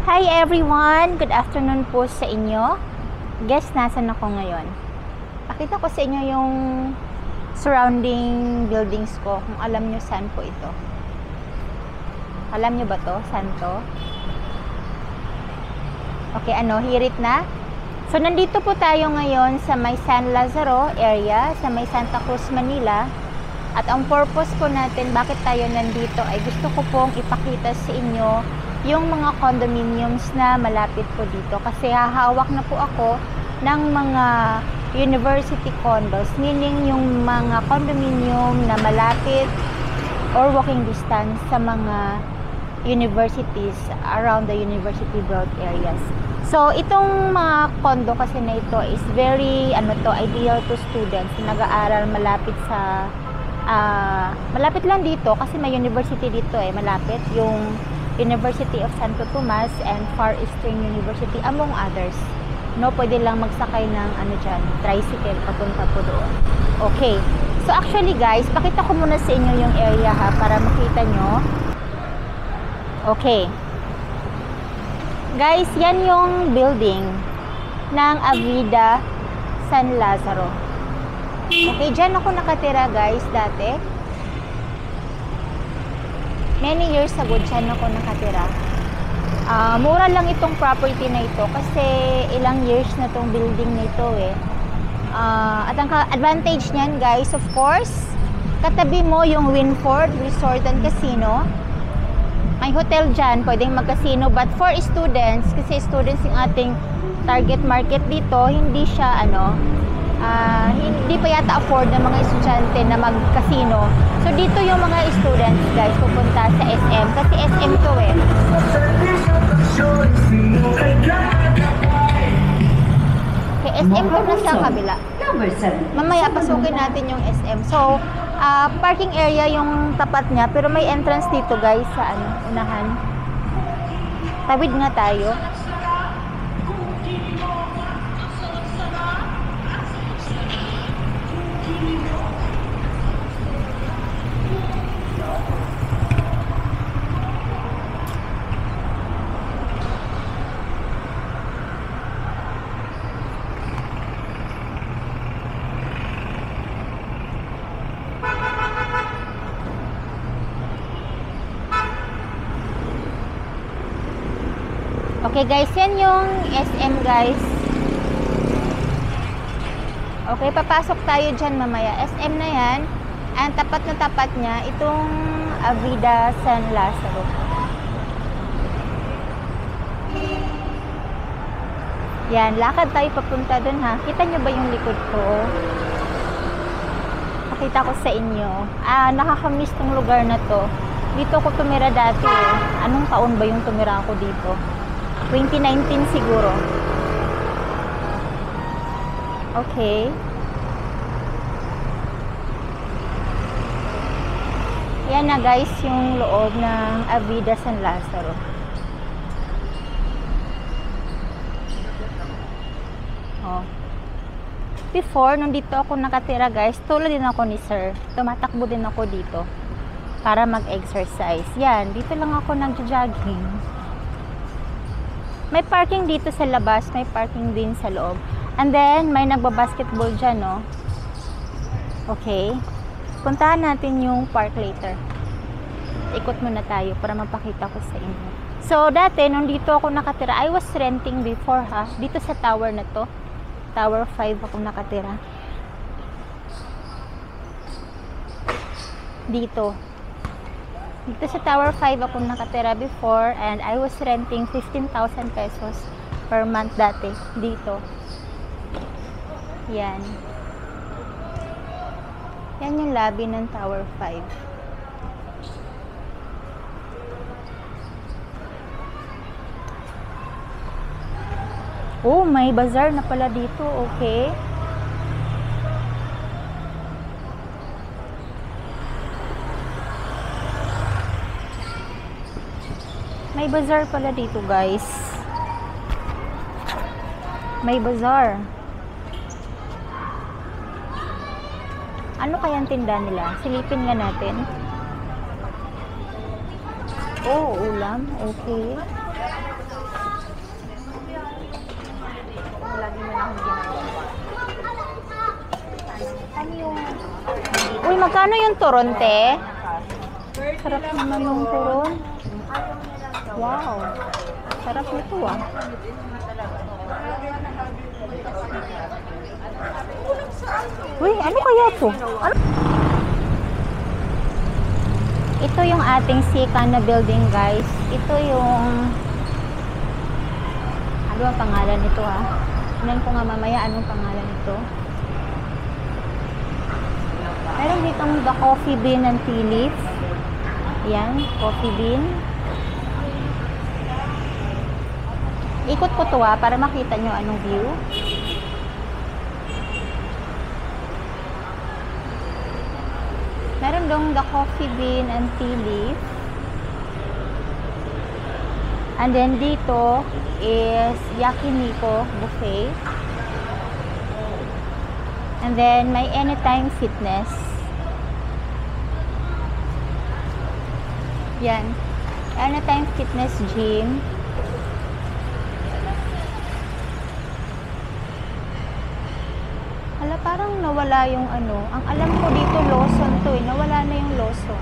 Hi everyone! Good afternoon po sa inyo. Guess nasan ako ngayon? Pakita ko sa inyo yung surrounding buildings ko kung alam nyo saan po ito. Alam nyo ba to? Saan to? Okay, hirit na? So, nandito po tayo ngayon sa may San Lazaro area, sa may Santa Cruz, Manila. At ang purpose po natin, bakit tayo nandito, ay gusto ko pong ipakita sa inyo yung mga condominiums na malapit po dito. Kasi hahawak na po ako ng mga university condos, meaning yung mga condominium na malapit or walking distance sa mga universities around the university belt areas. So, itong mga condo kasi na ito is very, ideal to students na nag-aaral malapit sa malapit lang dito kasi may university dito malapit yung University of Santo Tomas and Far Eastern University among others. No, pwede lang magsakay ng tricycle papunta po doon. Okay. So actually guys, pakita ko muna sa inyo yung area para makita nyo. Okay. Guys, yan yung building ng Avida San Lazaro. Okay, dyan ako nakatira guys dati. Many years ago dyan ako nakatira. Mura lang itong property na ito kasi ilang years na itong building na ito At ang advantage niyan guys, of course, katabi mo yung Winford Resort and Casino. May hotel dyan, pwedeng mag-casino. But for students, kasi students yung ating target market dito, hindi siya hindi pa yata afford ng mga estudyante na mag-casino. So dito yung mga students guys pupunta sa SM kasi SM to Okay, SM to na sa kabila. Mamaya pasukin natin yung SM. So parking area yung tapat niya pero may entrance dito guys sa unahan. Tawid nga tayo. Okay guys, yan yung SM guys. Okay, papasok tayo dyan mamaya. SM na yan. And tapat na tapat niya, itong Avida San Lazaro. Yan, lakad tayo papunta dun Kita nyo ba yung likod ko? Pakita ko sa inyo. Nakakamiss tong lugar na to. Dito ko tumira dati Anong taon ba yung tumira ako dito? 2019 siguro. Okay. Yan na guys yung loob ng Avida San Lazaro. Before, nung dito ako nakatira guys, tulad din ako ni sir. Tumatakbo din ako dito para mag-exercise. Yan, dito lang ako nag-jogging. May parking dito sa labas, may parking din sa loob. And then, may nagbabasketball dyan, no? Okay. Puntahan natin yung park later. Ikot muna tayo para mapakita ko sa inyo. So, dati, nung dito ako nakatira, I was renting before, dito sa tower na to. Tower 5 ako nakatira. Dito. Dito sa Tower 5 ako nakatira before and I was renting 15,000 pesos per month dati dito. Yan. Yan yung lobby ng Tower 5. Oh, may bazaar na pala dito. Okay. May bazaar pala dito, guys. May bazaar. Ano kayang tinda nila? Silipin nga natin. Oh, ulam. Okay. magkano yung turon, te? Sarap naman yung turon. Wow. Sarap nito ah. Uy, ano kaya to? Ito yung ating Sikana building, guys. Ito yung... Ano ang pangalan nito ha? Tingnan ko nga mamaya anong pangalan nito. Meron ditong the coffee bean and tea leaf. Yan, coffee bean. Ikot ko to ha, para makita nyo anong view. Meron dong the coffee bean and tea leaf. And then dito is Yakiniku buffet. And then may Anytime Fitness. Yan. Anytime Fitness Gym. Hala, parang nawala yung ano. Ang alam ko dito Lawson to eh. Nawala na yung Lawson.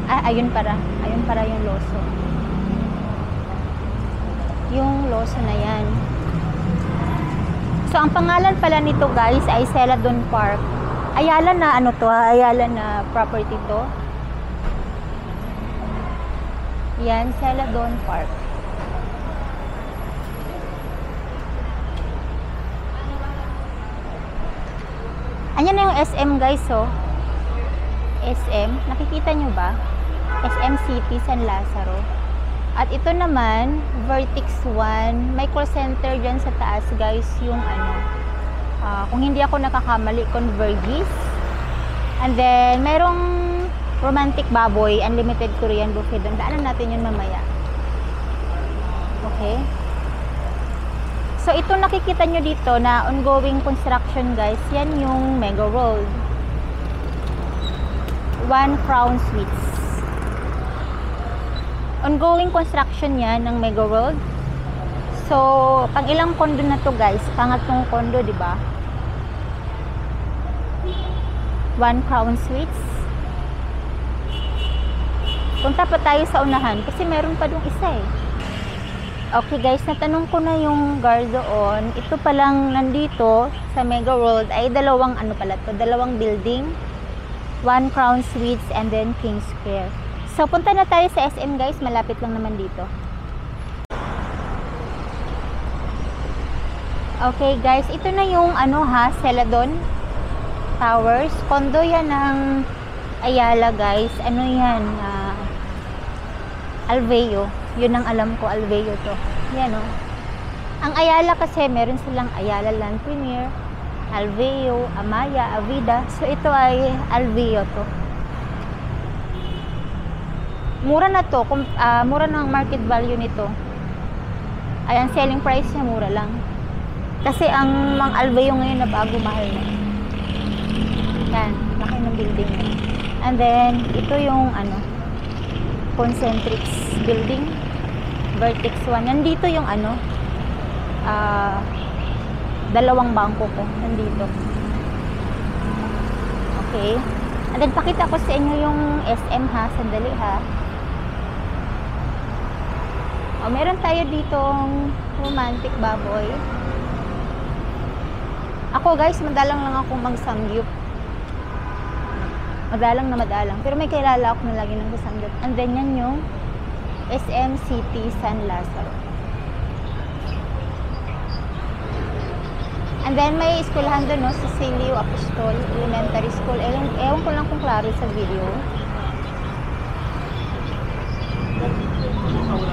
Ah, ayun para. Ayun para yung Lawson. Yung Lawson na yan. So, ang pangalan pala nito guys ay Celadon Park. Ayala na ano to ha? Ayala na property to. Yan, Celadon Park. Ayan na yung SM guys oh. SM, nakikita nyo ba? SM City San Lazaro. At ito naman, Vertex 1, may call center dyan sa taas guys, yung ano, kung hindi ako nakakamali, Convergys. And then, merong Romantic Baboy, Unlimited Korean Buffet doon. Daanan natin yun mamaya. Okay. So, ito nakikita nyo dito na ongoing construction guys, yan yung Mega World. One Crown Suites. Ongoing construction yan ng Mega World. So, pang ilang condo na to guys? Pangatlong condo, di ba? One Crown Suites. Punta pa tayo sa unahan kasi meron pa dong isa eh. Okay guys, natanong ko na yung guard doon. Ito palang nandito sa Mega World ay dalawang ano pala to, dalawang building. One Crown Suites and then King Square. So, punta na tayo sa SM guys. Malapit lang naman dito. Okay guys, ito na yung ano ha, Celadon Towers. Condo yan ng Ayala guys. Ano yan? Alveo. Yun ang alam ko, Alveo to. Yan o. Ang Ayala kasi, meron silang Ayala Land Premier, Alveo, Amaya, Avida. So, ito ay Alveo to. Mura na to, mura na ang market value nito. Ay, ang selling price niya mura lang. Kasi ang mga Alveo ngayon na bago mahal na. Yan, laki ng building na. And then, ito yung ano, Concentrix building, Vertex 1. Nandito yung ano, dalawang bangko ko. Nandito. Okay. And then, pakita ko sa inyo yung SM ha, sandali ha. O, meron tayo ditong Romantic Baboy. Ako guys, madalang lang akong mag-samgyup. Madalang na madalang. Pero may kilala ako na lagi nang samgyup. And then yan yung SM City San Lazaro. And then may eskwelahan doon, no? Cecilio Apostol Elementary School. Ewan ko lang kung klaro sa video.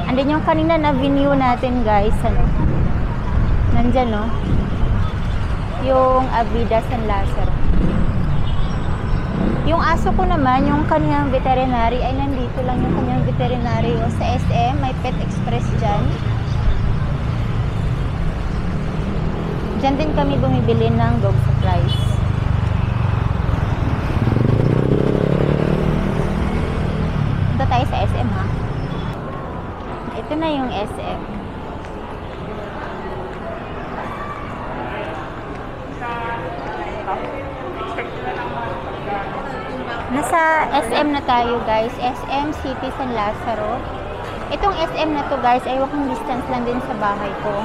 And then yung kanina na venue natin guys, ano, nandyan no, yung Avida San Lazaro. Yung aso ko naman, yung kanyang veterinary, ay nandito lang yung kanyang veterinary o sa SM, may Pet Express dyan. Dyan din kami bumibili ng dog supplies. Punta tayo sa SM ha. Ito na yung SM. Nasa SM na tayo guys, SM City San Lazaro. Itong SM na to guys ay walking distance lang din sa bahay ko.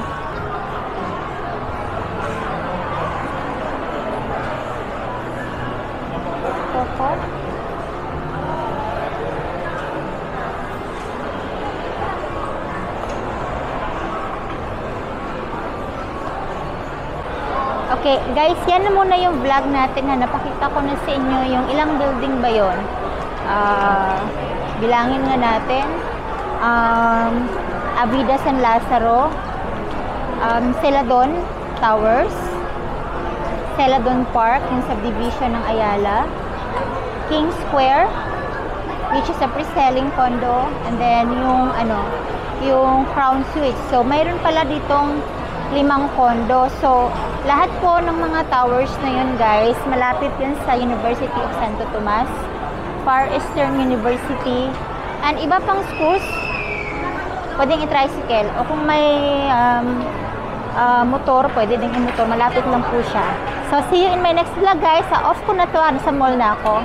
Coco. Okay, guys, yan na muna yung vlog natin na napakita ko na sa inyo yung ilang building ba yun. Bilangin nga natin. Avida San Lazaro, Celadon Towers, Celadon Park, yung subdivision ng Ayala, King Square, which is a pre-selling condo, and then yung Crown Suites. So, mayroon pala ditong 5 condo. So, lahat po ng mga towers na yun guys, malapit yun sa University of Santo Tomas, Far Eastern University, and iba pang schools, pwedeng i-tricycle. O kung may motor, pwede din i-motor. Malapit lang po siya. So, see you in my next vlog guys. Sa off ko na to, sa mall na ako.